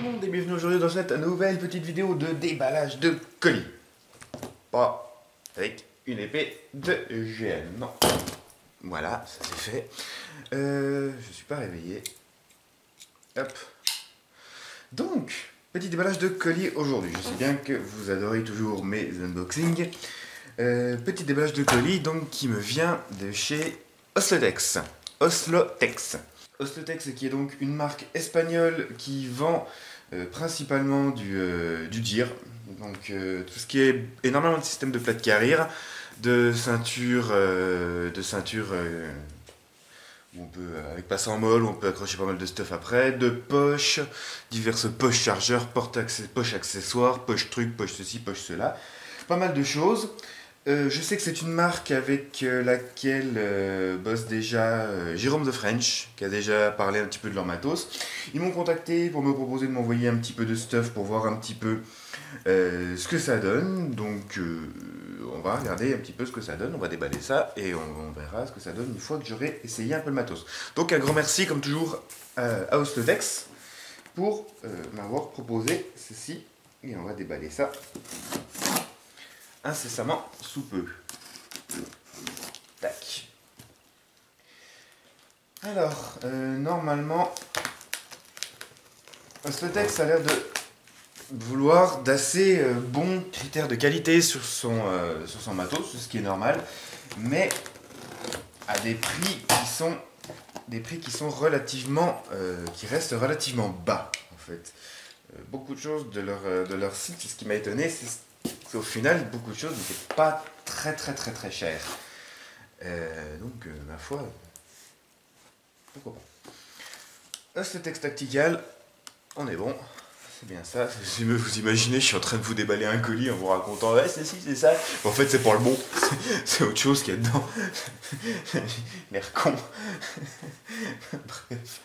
monde et bienvenue aujourd'hui dans cette nouvelle petite vidéo de déballage de colis. Pas avec une épée de GN, non. Voilà, ça c'est fait. Je suis pas réveillé. Hop. Donc, petit déballage de colis aujourd'hui. Je sais bien que vous adorez toujours mes unboxings. Petit déballage de colis donc qui me vient de chez Oslotex. Oslotex qui est donc une marque espagnole qui vend principalement du gear. Donc tout ce qui est énormément de systèmes de plates carrière, de ceintures, où on peut, avec passe en molle, on peut accrocher pas mal de stuff après, de poches, diverses poches chargeurs, poches accessoires, poches trucs, poches ceci, poches cela. Pas mal de choses. Je sais que c'est une marque avec laquelle bosse déjà Jérôme The French, qui a déjà parlé un petit peu de leur matos. Ils m'ont contacté pour me proposer de m'envoyer un petit peu de stuff pour voir un petit peu ce que ça donne. Donc on va regarder un petit peu ce que ça donne, on va déballer ça et on verra ce que ça donne une fois que j'aurai essayé un peu le matos. Donc un grand merci comme toujours à Oslotex pour m'avoir proposé ceci et on va déballer ça incessamment sous peu. Tac. Alors, normalement, Oslotex a l'air de vouloir d'assez bons critères de qualité sur son matos, ce qui est normal, mais à des prix qui sont relativement, qui restent relativement bas en fait. Beaucoup de choses de leur site, ce qui m'a étonné, c'est au final, beaucoup de choses n'étaient pas très chères. Donc, ma foi, pourquoi pas. Oslotex Tactical, on est bon. C'est bien ça. Vous imaginez, je suis en train de vous déballer un colis en vous racontant, ouais, c'est ci, c'est ça. En fait, c'est pas le bon. C'est autre chose qu'il y a dedans. L'air con. Bref.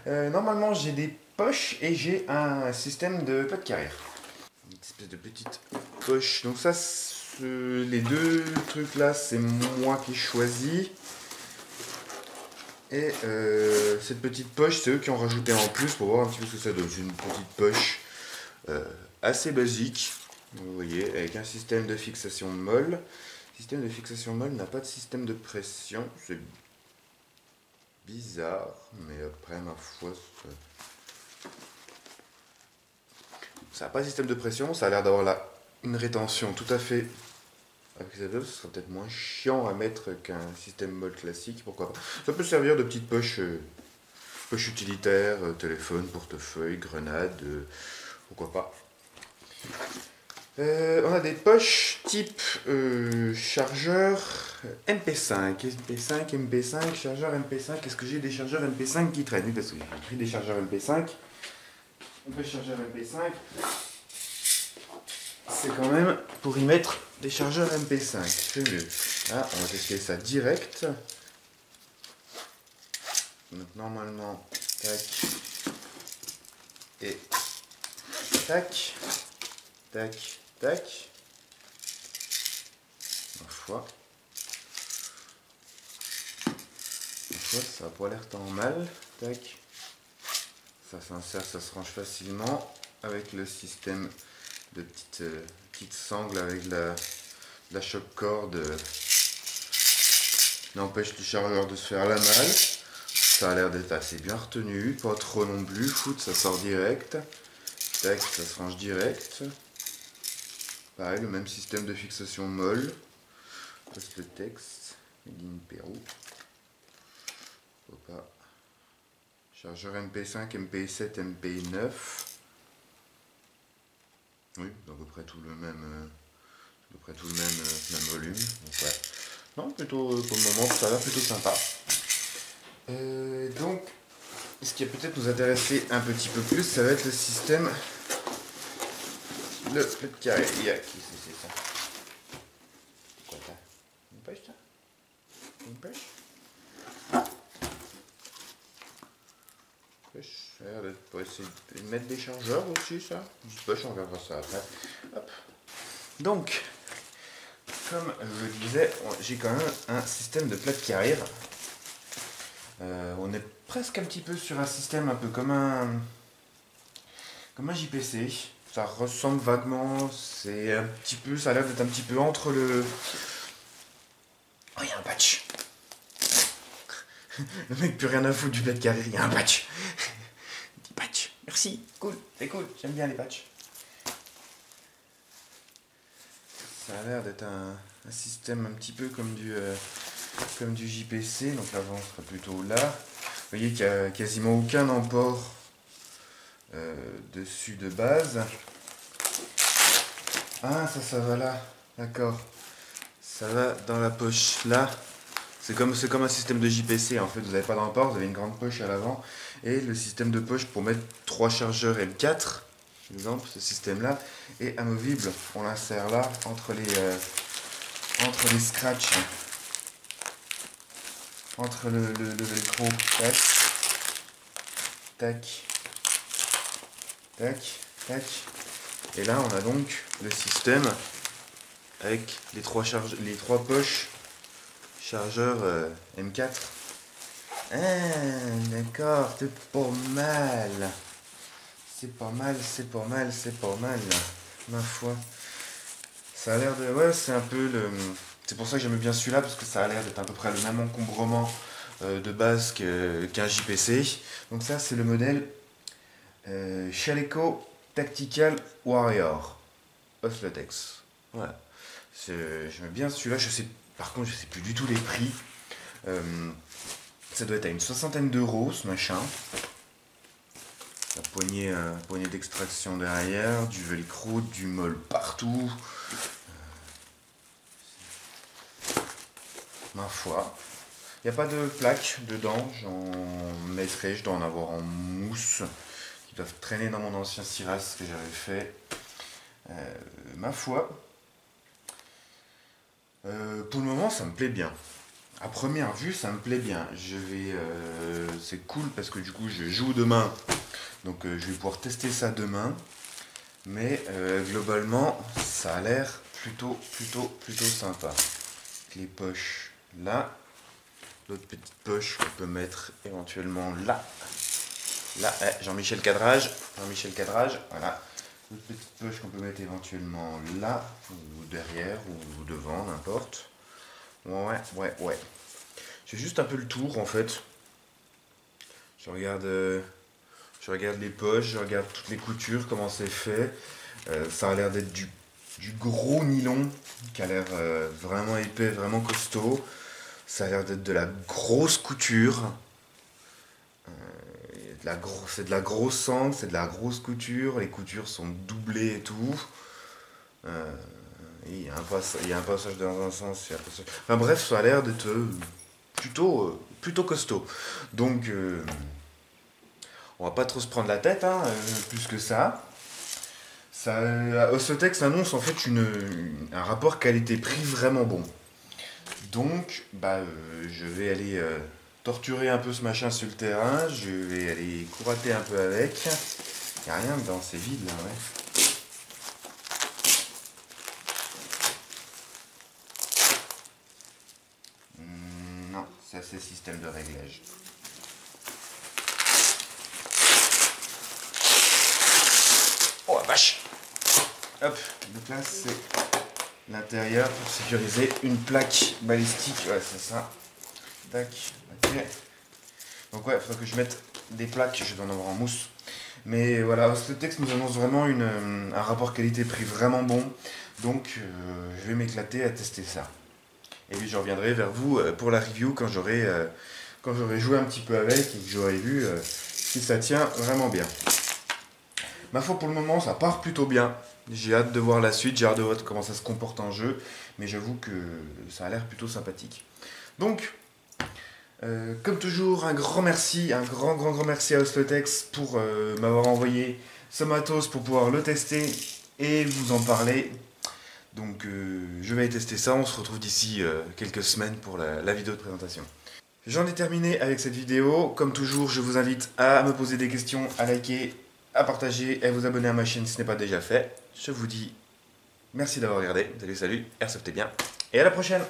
Normalement, j'ai des poches et j'ai un système de plate carrière. Une espèce de petite poche. Donc ça, les deux trucs là, c'est moi qui ai choisi. Et cette petite poche, c'est eux qui ont rajouté en plus pour voir un petit peu ce que ça donne. C'est une petite poche assez basique, vous voyez, avec un système de fixation molle. Le système de fixation molle n'a pas de système de pression. C'est bizarre, mais après, ma foi, ça n'a pas de système de pression. Ça a l'air d'avoir là une rétention tout à fait acceptable. Ce sera peut-être moins chiant à mettre qu'un système molle classique, pourquoi pas. Ça peut servir de petite poche, poche utilitaire, téléphone, portefeuille, grenade, pourquoi pas. On a des poches type chargeur MP5, chargeur MP5. Est-ce que j'ai des chargeurs MP5 qui traînent? Oui, parce que j'ai pris des chargeurs MP5. On peut chargeur MP5. C'est quand même pour y mettre des chargeurs MP5, c'est mieux. Là, on va tester ça direct. Donc normalement, tac, et tac, tac, tac. Ma foi, ça n'a pas l'air tant mal. Tac. Ça s'insère, ça se range facilement avec le système de petites sangles avec la choc corde. N'empêche le chargeur de se faire la malle. Ça a l'air d'être assez bien retenu, pas trop non plus. Foot, ça sort direct. Tac, ça se range direct. Pareil, le même système de fixation molle. Oslotex, made in Pérou. Faut pas. Chargeur MP5, MP7, MP9. Oui, à peu près tout le même, même volume. Donc, ouais. Non, plutôt pour le moment, ça a l'air plutôt sympa. Donc, ce qui va peut-être nous intéresser un petit peu plus, ça va être le système. Le plate carré. Il y a qui c'est ça? Quoi t'as? Une pêche, ça? Une pêche? Ça a l'air d'être pour essayer de mettre des chargeurs aussi, ça. Je sais pas, on verra ça après. Hop. Donc, comme je le disais, j'ai quand même un système de plate carrière. On est presque un petit peu sur un système un peu comme un comme un JPC. Ça ressemble vaguement, c'est un petit peu, ça a l'air d'être un petit peu entre le... Oh, il y a un patch. Le mec plus rien à foutre du bled carré, il y a un patch. Petit patch, merci, cool, c'est cool, j'aime bien les patchs. Ça a l'air d'être un système un petit peu comme du JPC, donc l'avant sera plutôt là. Vous voyez qu'il n'y a quasiment aucun emport dessus de base. Ah, ça va là, d'accord. Ça va dans la poche là. C'est comme un système de JPC, en fait, vous n'avez pas d'emport, vous avez une grande poche à l'avant. Et le système de poche pour mettre 3 chargeurs M4, par exemple, ce système-là, est amovible. On l'insère là, entre les scratchs, entre le velcro, tac, tac, tac, tac. Et là, on a donc le système avec les trois poches chargeurs M4. Ah, d'accord, c'est pas mal. C'est pas mal, c'est pas mal, c'est pas mal, ma foi. Ça a l'air de... Ouais, c'est un peu le... C'est pour ça que j'aime bien celui-là, parce que ça a l'air d'être à peu près le même encombrement de base qu'un JPC. Donc ça, c'est le modèle Chaleco Tactical Warrior Oslotex. Voilà. J'aime bien celui-là, par contre, je sais plus du tout les prix. Ça doit être à une 60aine d'euros, ce machin. La poignée d'extraction derrière, du velcro, du molle partout. Ma foi. Il n'y a pas de plaque dedans, j'en mettrai, je dois en avoir en mousse, qui doivent traîner dans mon ancien Siras que j'avais fait. Ma foi. Pour le moment, ça me plaît bien. À première vue, ça me plaît bien. C'est cool parce que du coup, je joue demain. Donc, je vais pouvoir tester ça demain. Mais globalement, ça a l'air plutôt sympa. Les poches là. L'autre petite poche qu'on peut mettre éventuellement là. Là, Jean-Michel Cadrage. Voilà. L'autre petite poche qu'on peut mettre éventuellement là, ou derrière, ou devant, n'importe. Ouais. Je fais juste un peu le tour en fait. Je regarde les poches, je regarde toutes les coutures, comment c'est fait. Ça a l'air d'être du gros nylon qui a l'air vraiment épais, vraiment costaud. Ça a l'air d'être de la grosse couture. C'est de la grosse sangle, c'est de la grosse couture. Les coutures sont doublées et tout. Il y a un passage dans un sens. Enfin bref, ça a l'air d'être plutôt costaud. Donc, on va pas trop se prendre la tête, hein, plus que ça. Oslotex annonce en fait un rapport qualité-prix vraiment bon. Donc, je vais aller torturer un peu ce machin sur le terrain. Je vais aller courater un peu avec. Il n'y a rien dedans, c'est vide là, ouais. Non, ça c'est le système de réglage. Oh la vache! Hop, donc là c'est l'intérieur pour sécuriser une plaque balistique. Ouais, c'est ça. Tac, ok. Donc ouais, il faudra que je mette des plaques, je dois en avoir en mousse. Mais voilà, Oslotex nous annonce vraiment un rapport qualité-prix vraiment bon. Donc je vais m'éclater à tester ça. Et puis je reviendrai vers vous pour la review quand j'aurai joué un petit peu avec et que j'aurai vu si ça tient vraiment bien. Ma foi, pour le moment, ça part plutôt bien. J'ai hâte de voir la suite, j'ai hâte de voir comment ça se comporte en jeu. Mais j'avoue que ça a l'air plutôt sympathique. Donc, comme toujours, un grand merci, un grand merci à Oslotex pour m'avoir envoyé ce matos pour pouvoir le tester et vous en parler. Donc je vais tester ça, on se retrouve d'ici quelques semaines pour la vidéo de présentation. J'en ai terminé avec cette vidéo. Comme toujours, je vous invite à me poser des questions, à liker, à partager et à vous abonner à ma chaîne si ce n'est pas déjà fait. Je vous dis merci d'avoir regardé. Salut, airsoftez bien et à la prochaine.